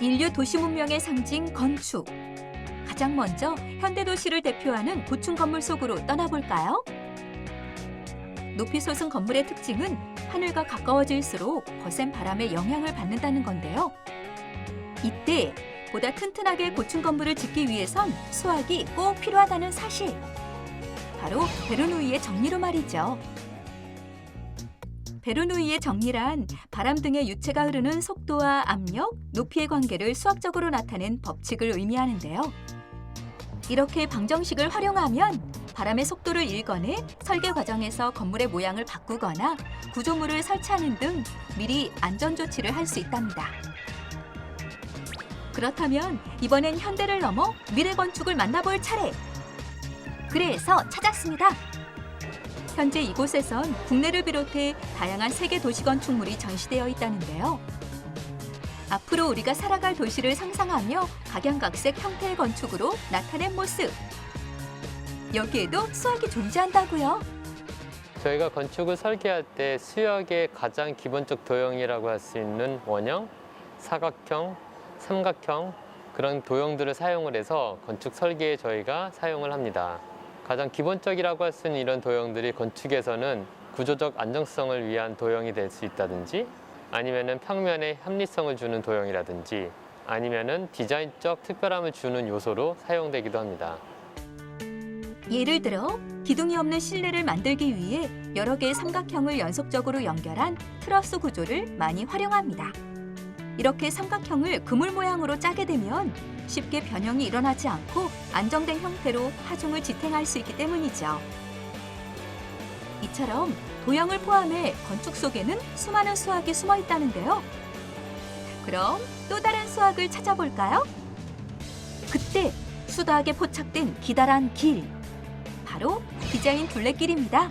인류 도시 문명의 상징 건축. 가장 먼저 현대도시를 대표하는 고층 건물 속으로 떠나볼까요? 높이 솟은 건물의 특징은 하늘과 가까워질수록 거센 바람의 영향을 받는다는 건데요. 이때 보다 튼튼하게 고층 건물을 짓기 위해선 수학이 꼭 필요하다는 사실. 바로 베르누이의 정리로 말이죠. 베르누이의 정리란 바람 등의 유체가 흐르는 속도와 압력, 높이의 관계를 수학적으로 나타낸 법칙을 의미하는데요. 이렇게 방정식을 활용하면 바람의 속도를 읽어내 설계 과정에서 건물의 모양을 바꾸거나 구조물을 설치하는 등 미리 안전조치를 할 수 있답니다. 그렇다면 이번엔 현대를 넘어 미래 건축을 만나볼 차례! 그래서 찾았습니다. 현재 이곳에선 국내를 비롯해 다양한 세계 도시 건축물이 전시되어 있다는데요. 앞으로 우리가 살아갈 도시를 상상하며 각양각색 형태의 건축으로 나타낸 모습. 여기에도 수학이 존재한다고요. 저희가 건축을 설계할 때 수역의 가장 기본적 도형이라고 할 수 있는 원형, 사각형, 삼각형 그런 도형들을 사용을 해서 건축 설계에 저희가 사용을 합니다. 가장 기본적이라고 할 수 있는 이런 도형들이 건축에서는 구조적 안정성을 위한 도형이 될 수 있다든지 아니면은 평면에 합리성을 주는 도형이라든지 아니면은 디자인적 특별함을 주는 요소로 사용되기도 합니다. 예를 들어 기둥이 없는 실내를 만들기 위해 여러 개의 삼각형을 연속적으로 연결한 트러스 구조를 많이 활용합니다. 이렇게 삼각형을 그물 모양으로 짜게 되면 쉽게 변형이 일어나지 않고 안정된 형태로 하중을 지탱할 수 있기 때문이죠. 이처럼 도형을 포함해 건축 속에는 수많은 수학이 숨어 있다는데요. 그럼 또 다른 수학을 찾아볼까요? 그때 수다하게 포착된 기다란 길. 바로 디자인 둘레길입니다.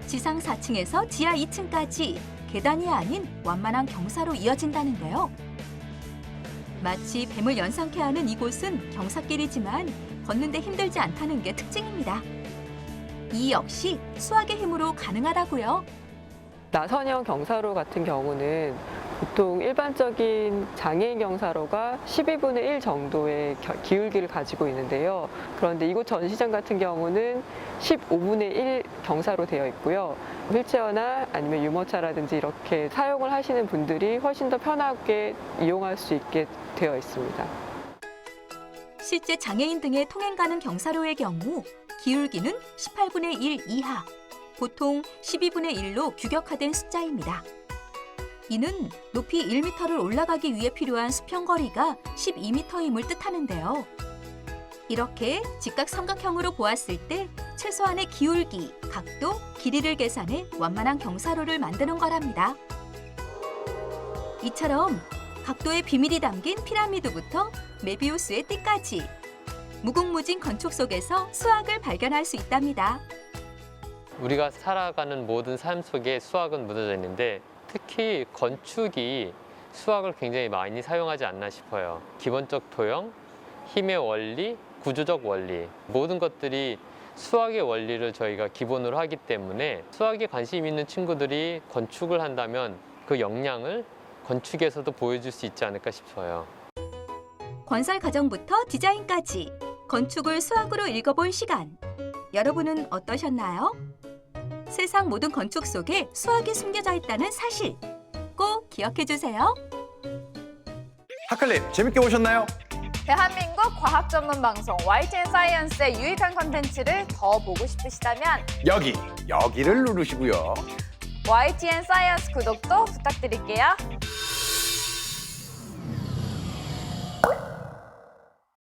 지상 4층에서 지하 2층까지 계단이 아닌 완만한 경사로 이어진다는데요. 마치 뱀을 연상케 하는 이곳은 경사길이지만 걷는데 힘들지 않다는 게 특징입니다. 이 역시 수학의 힘으로 가능하다고요. 나선형 경사로 같은 경우는 보통 일반적인 장애인 경사로가 12분의 1 정도의 기울기를 가지고 있는데요. 그런데 이곳 전시장 같은 경우는 15분의 1 경사로 되어 있고요. 휠체어나 아니면 유모차라든지 이렇게 사용을 하시는 분들이 훨씬 더 편하게 이용할 수 있게 되어 있습니다. 실제 장애인 등의 통행 가능 경사로의 경우 기울기는 18분의 1 이하, 보통 12분의 1로 규격화된 숫자입니다. 이는 높이 1m를 올라가기 위해 필요한 수평거리가 12m임을 뜻하는데요. 이렇게 직각 삼각형으로 보았을 때 최소한의 기울기, 각도, 길이를 계산해 완만한 경사로를 만드는 거랍니다. 이처럼 각도의 비밀이 담긴 피라미드부터 메비우스의 띠까지 무궁무진 건축 속에서 수학을 발견할 수 있답니다. 우리가 살아가는 모든 삶 속에 수학은 묻어져 있는데 특히 건축이 수학을 굉장히 많이 사용하지 않나 싶어요. 기본적 도형, 힘의 원리, 구조적 원리 모든 것들이 수학의 원리를 저희가 기본으로 하기 때문에 수학에 관심 있는 친구들이 건축을 한다면 그 역량을 건축에서도 보여줄 수 있지 않을까 싶어요. 건설 과정부터 디자인까지 건축을 수학으로 읽어본 시간. 여러분은 어떠셨나요? 세상 모든 건축 속에 수학이 숨겨져 있다는 사실 꼭 기억해 주세요. 하클립 재밌게 보셨나요? 대한민국 과학 전문 방송 YTN 사이언스의 유익한 컨텐츠를 더 보고 싶으시다면 여기를 누르시고요. YTN 사이언스 구독도 부탁드릴게요.